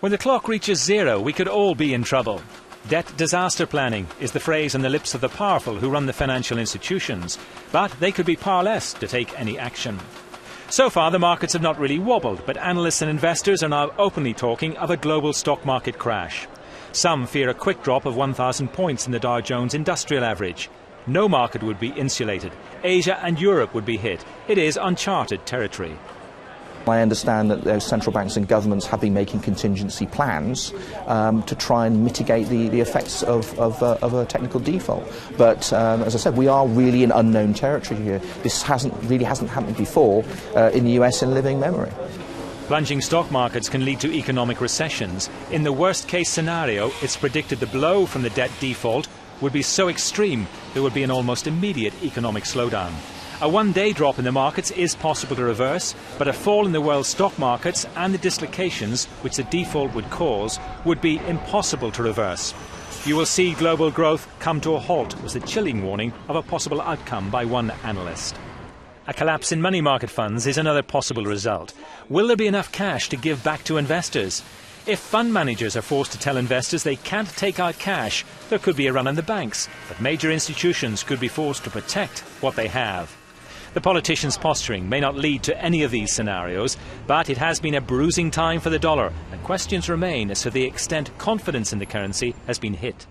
When the clock reaches zero, we could all be in trouble. Debt disaster planning is the phrase on the lips of the powerful who run the financial institutions, but they could be powerless to take any action. So far, the markets have not really wobbled, but analysts and investors are now openly talking of a global stock market crash. Some fear a quick drop of 1,000 points in the Dow Jones Industrial Average. No market would be insulated. Asia and Europe would be hit. It is uncharted territory. I understand that those central banks and governments have been making contingency plans to try and mitigate the effects of a technical default. But as I said, we are really in unknown territory here. This hasn't happened before in the US in living memory. Plunging stock markets can lead to economic recessions. In the worst case scenario, it's predicted the blow from the debt default would be so extreme there would be an almost immediate economic slowdown. A one-day drop in the markets is possible to reverse, but a fall in the world's stock markets and the dislocations which the default would cause would be impossible to reverse. You will see global growth come to a halt, was the chilling warning of a possible outcome by one analyst. A collapse in money market funds is another possible result. Will there be enough cash to give back to investors? If fund managers are forced to tell investors they can't take out cash, there could be a run on the banks, but major institutions could be forced to protect what they have. The politicians' posturing may not lead to any of these scenarios, but it has been a bruising time for the dollar, and questions remain as to the extent confidence in the currency has been hit.